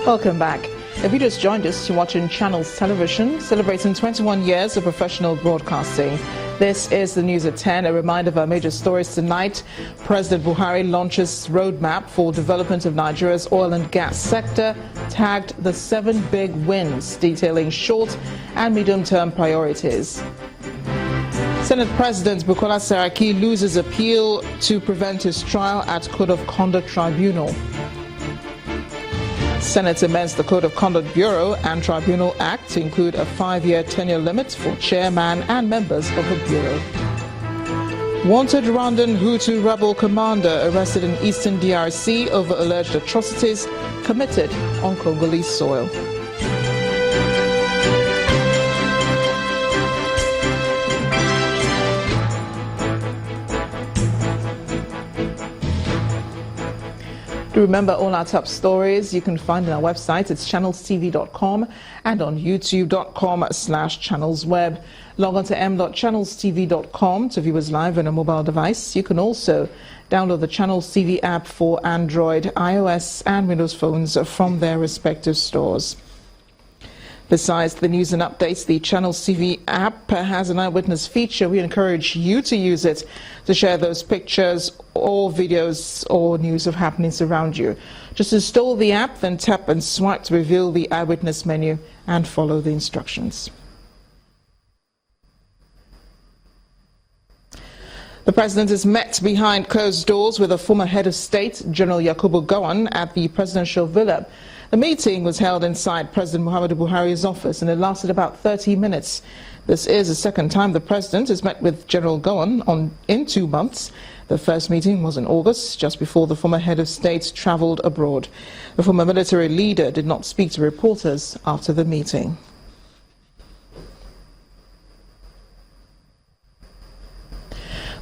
Welcome back. If you just joined us, you're watching Channels Television, celebrating 21 years of professional broadcasting. This is the news at 10. A reminder of our major stories tonight. President Buhari launches roadmap for development of Nigeria's oil and gas sector, tagged the 7 big wins, detailing short and medium-term priorities. Senate President Bukola Saraki loses appeal to prevent his trial at Code of Conduct Tribunal. Senate amends the Code of Conduct Bureau and Tribunal Act to include a 5-year tenure limit for chairman and members of the Bureau. Wanted Rwandan Hutu rebel commander arrested in eastern DRC over alleged atrocities committed on Congolese soil. Remember, all our top stories you can find on our website. It's channelstv.com and on youtube.com/channelsweb. Log on to m.channelstv.com to view us live on a mobile device. You can also download the Channels TV app for Android, iOS and Windows phones from their respective stores. Besides the news and updates, the Channels TV app has an eyewitness feature. We encourage you to use it to share those pictures or videos or news of happenings around you. Just install the app, then tap and swipe to reveal the eyewitness menu and follow the instructions. The president is met behind closed doors with the former head of state, General Yakubu Gowon, at the presidential villa. The meeting was held inside President Muhammadu Buhari's office and it lasted about 30 minutes. This is the second time the president has met with General Gowon in 2 months. The first meeting was in August, just before the former head of state travelled abroad. The former military leader did not speak to reporters after the meeting.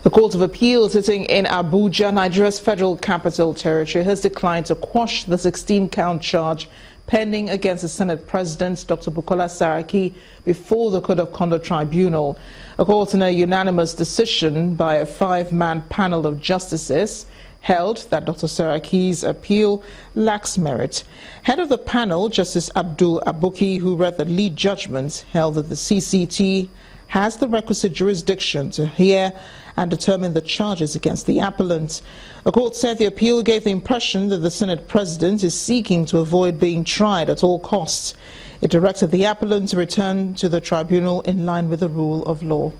The Court of Appeal sitting in Abuja, Nigeria's federal capital territory, has declined to quash the 16-count charge pending against the Senate President, Dr. Bukola Saraki, before the Code of Conduct Tribunal. A court in a unanimous decision by a 5-man panel of justices held that Dr. Saraki's appeal lacks merit. Head of the panel, Justice Abdul Abuki, who read the lead judgment, held that the CCT has the requisite jurisdiction to hear and determine the charges against the appellant. The court said the appeal gave the impression that the Senate President is seeking to avoid being tried at all costs. It directed the appellant to return to the tribunal in line with the rule of law.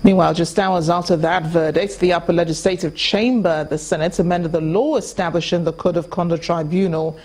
Meanwhile, just hours after that verdict, the upper legislative chamber, the Senate, amended the law establishing the Code of Conduct Tribunal,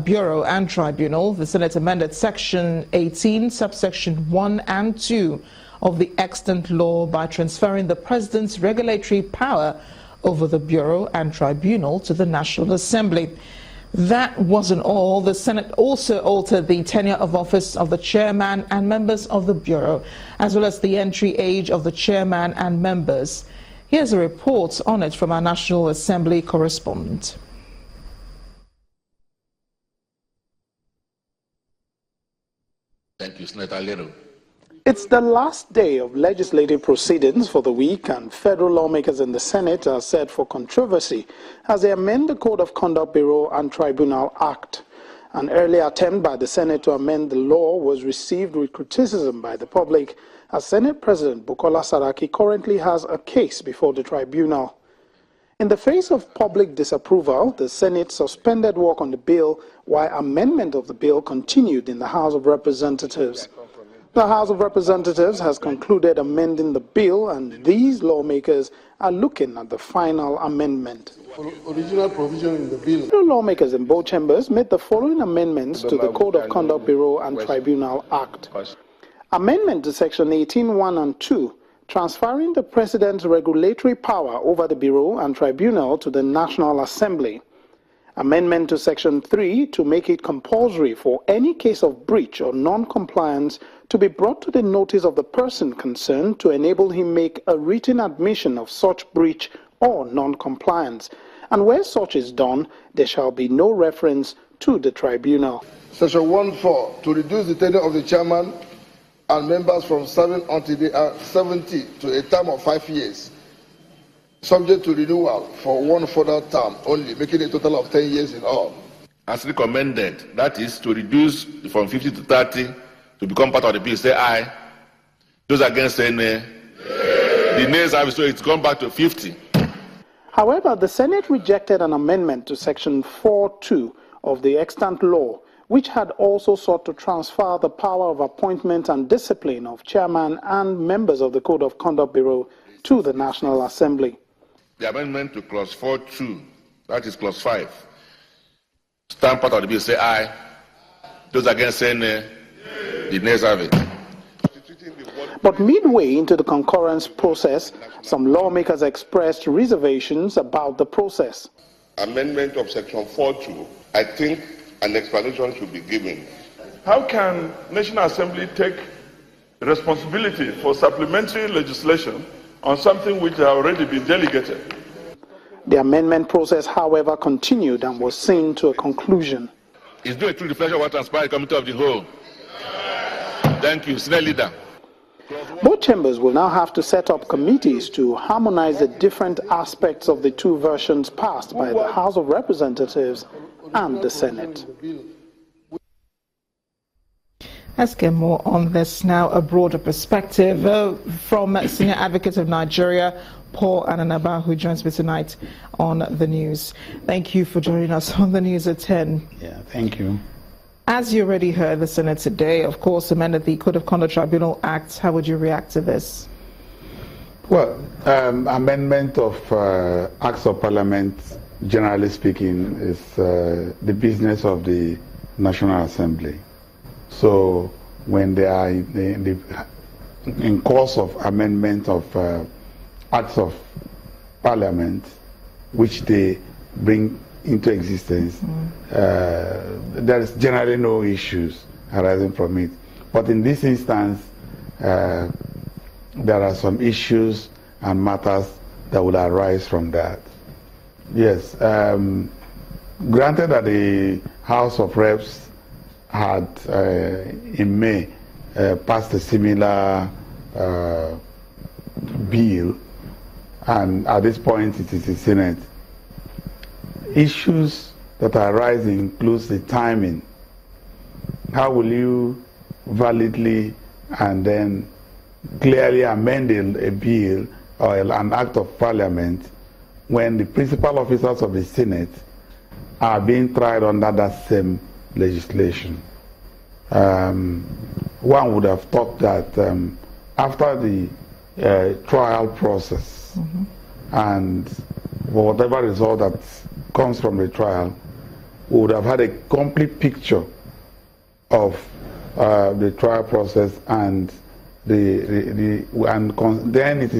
Bureau and Tribunal. The Senate amended Section 18, subsection 1 and 2 of the extant law by transferring the President's regulatory power over the Bureau and Tribunal to the National Assembly. That wasn't all. The Senate also altered the tenure of office of the chairman and members of the Bureau, as well as the entry age of the chairman and members. Here's a report on it from our National Assembly correspondent. Thank you, Senator Little. It's the last day of legislative proceedings for the week, and federal lawmakers in the Senate are set for controversy as they amend the Code of Conduct Bureau and Tribunal Act. An early attempt by the Senate to amend the law was received with criticism by the public, as Senate President Bukola Saraki currently has a case before the tribunal. In the face of public disapproval, the Senate suspended work on the bill while amendment of the bill continued in the House of Representatives. The House of Representatives has concluded amending the bill, and these lawmakers are looking at the final amendment. Original provision in the bill. Federal lawmakers in both chambers made the following amendments to the Code of Conduct Bureau and Tribunal Act. Amendment to Section 18(1) and 2, transferring the President's regulatory power over the Bureau and Tribunal to the National Assembly. Amendment to Section 3 to make it compulsory for any case of breach or non-compliance to be brought to the notice of the person concerned to enable him make a written admission of such breach or non-compliance. And where such is done, there shall be no reference to the tribunal. Section 1(4) to reduce the tenure of the chairman and members from serving until they are 70 to a term of 5 years. subject to renewal for one further term only, making a total of 10 years in all. As recommended, that is to reduce from 50 to 30 to become part of the bill, say aye. Those against say nay. The nays have it, so it's gone back to 50. However, the Senate rejected an amendment to Section 4.2 of the extant law, which had also sought to transfer the power of appointment and discipline of chairman and members of the Code of Conduct Bureau to the National Assembly. The amendment to clause 4.2, that is clause 5, stand part of the bill, say aye. Those against say nay. The nays have it. But midway into the concurrence process, some lawmakers expressed reservations about the process. Amendment of Section 4.2, I think an explanation should be given. How can National Assembly take responsibility for supplementary legislation on something which has already been delegated? The amendment process, however, continued and was seen to a conclusion. Is there a true reflection of what transpired in the committee of the whole? Thank you, Senior Leader. Both chambers will now have to set up committees to harmonize the different aspects of the two versions passed by the House of Representatives and the Senate. Let's get more on this now, a broader perspective from Senior Advocate of Nigeria, Paul Ananaba, who joins me tonight on the news. Thank you for joining us on the news at 10. Yeah, thank you. As you already heard, the Senate today, of course, amended the Code of Conduct Tribunal Act. How would you react to this? Well, amendment of Acts of Parliament, generally speaking, is the business of the National Assembly. So when they are in course of amendment of Acts of Parliament, which they bring into existence, there is generally no issues arising from it. But in this instance, there are some issues and matters that will arise from that. Yes, granted that the House of Reps had in May passed a similar bill, and at this point it is the Senate. Issues that arise includes the timing. How will you validly and then clearly amend a bill or an act of parliament when the principal officers of the Senate are being tried under that same legislation? One would have thought that after the trial process and for whatever result that comes from the trial, we would have had a complete picture of the trial process, and then it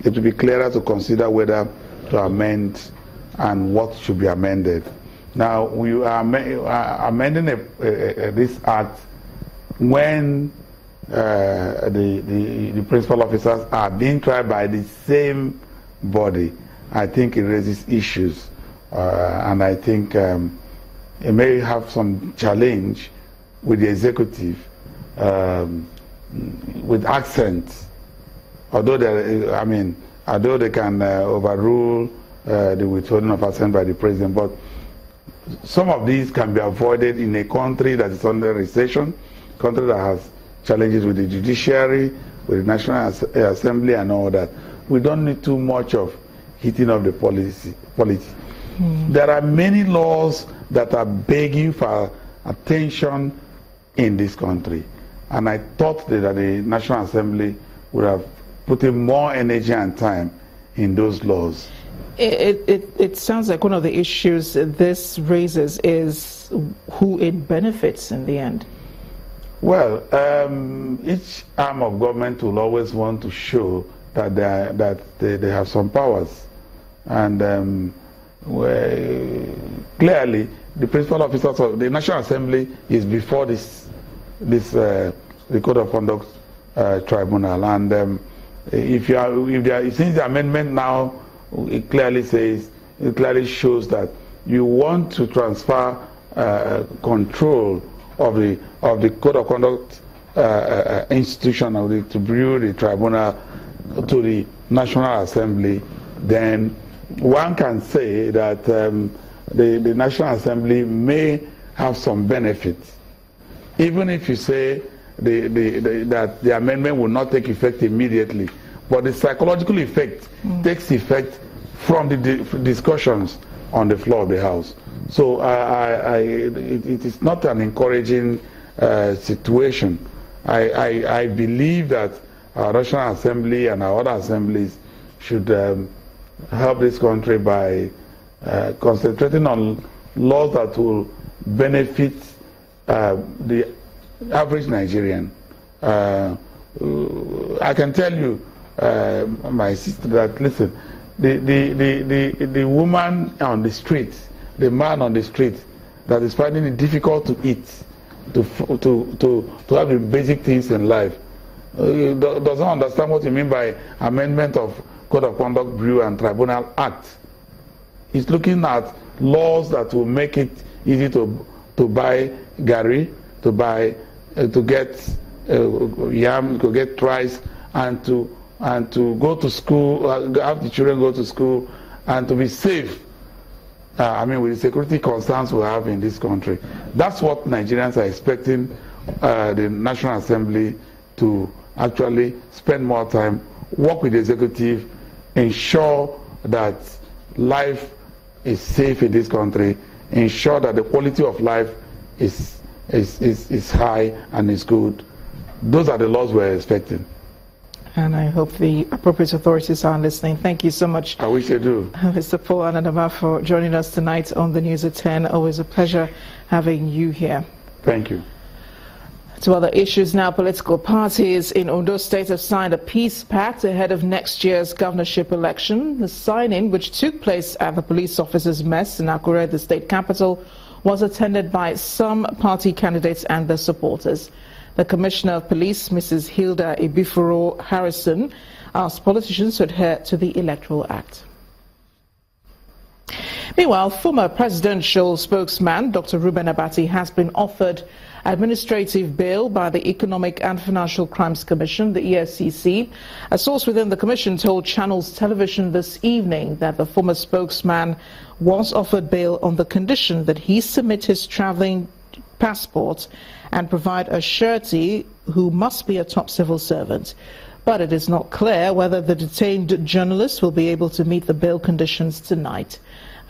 will be clearer to consider whether to amend and what should be amended. Now we are amending this act when the principal officers are being tried by the same body. I think it raises issues, and I think it may have some challenge with the executive, with accent. Although they can overrule the withholding of assent by the president, but some of these can be avoided in a country that is under recession, a country that has challenges with the judiciary, with the National Assembly and all that. We don't need too much of heating up the policy. There are many laws that are begging for attention in this country, and I thought that the National Assembly would have put in more energy and time in those laws. It sounds like one of the issues this raises is who it benefits in the end. Well, each arm of government will always want to show that they have some powers, and clearly the principal officers of the National Assembly is before the Code of Conduct Tribunal, and since the amendment now it clearly shows that you want to transfer control of the Code of Conduct institution of the Tribunal to the National Assembly, then one can say that the National Assembly may have some benefits. Even if you say that the amendment will not take effect immediately, but the psychological effect takes effect from the discussions on the floor of the House. So it is not an encouraging situation. I believe that our National Assembly and our other assemblies should help this country by concentrating on laws that will benefit the average Nigerian. I can tell you, my sister, that listen, the woman on the street, the man on the street that is finding it difficult to eat, to have the basic things in life, doesn't understand what you mean by amendment of Code of Conduct Bureau and Tribunal Act. He's looking at laws that will make it easy to buy gari, to get yam, to get rice, and to go to school, have the children go to school, and to be safe. I mean, with the security concerns we have in this country. That's what Nigerians are expecting the National Assembly to actually spend more time, work with the executive, ensure that life is safe in this country, ensure that the quality of life is high and is good. Those are the laws we're expecting. And I hope the appropriate authorities are listening. Thank you so much. I wish they do. Mr. Paul Anadaba, for joining us tonight on the News at 10. Always a pleasure having you here. Thank you. To other issues now, political parties in Ondo State have signed a peace pact ahead of next year's governorship election. The signing, which took place at the police officers' mess in Akure, the state capital, was attended by some party candidates and their supporters. The Commissioner of Police, Mrs. Hilda Ibifuro Harrison, asked politicians to adhere to the Electoral Act. Meanwhile, former presidential spokesman Dr. Reuben Abati has been offered administrative bail by the Economic and Financial Crimes Commission, the EFCC. A source within the commission told Channels Television this evening that the former spokesman was offered bail on the condition that he submit his traveling passport and provide a surety who must be a top civil servant. But it is not clear whether the detained journalist will be able to meet the bail conditions tonight.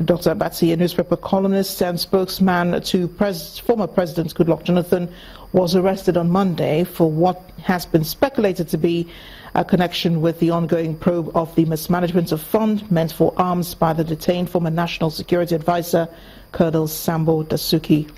Dr. Abati, a newspaper columnist and spokesman to former President Goodluck Jonathan, was arrested on Monday for what has been speculated to be a connection with the ongoing probe of the mismanagement of fund meant for arms by the detained former National Security Advisor, Colonel Sambo Dasuki.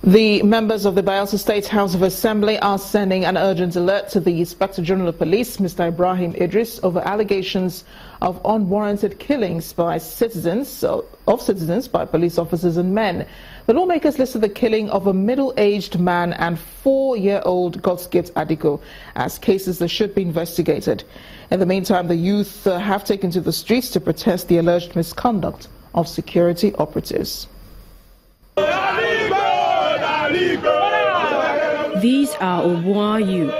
The members of the Bayelsa State House of Assembly are sending an urgent alert to the Inspector General of Police, Mr. Ibrahim Idris, over allegations of unwarranted killings by citizens by police officers and men. The lawmakers listed the killing of a middle-aged man and 4-year-old Godskit Adiko as cases that should be investigated. In the meantime, the youth have taken to the streets to protest the alleged misconduct of security operatives. These are Owa youths.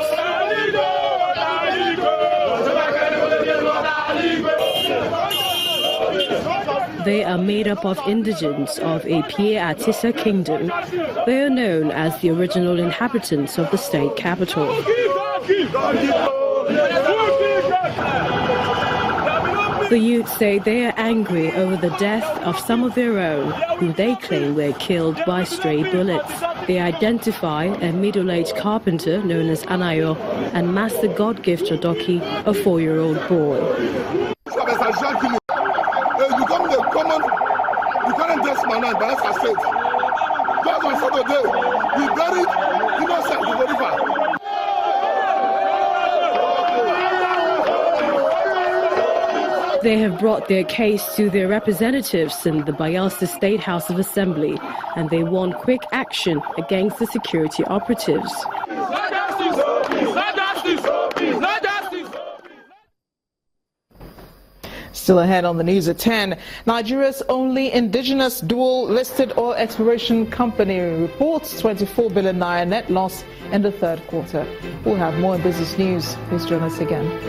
They are made up of indigents of a Pie Atisa kingdom. They are known as the original inhabitants of the state capital. The youths say they are angry over the death of some of their own, who they claim were killed by stray bullets. They identify a middle-aged carpenter known as Anayo and Master Godgift Chodoki, a 4-year-old boy. They have brought their case to their representatives in the Bayelsa State House of Assembly, and they want quick action against the security operatives. Still ahead on the news at 10, Nigeria's only indigenous dual-listed oil exploration company reports 24 billion naira net loss in the third quarter. We'll have more business news. Please join us again.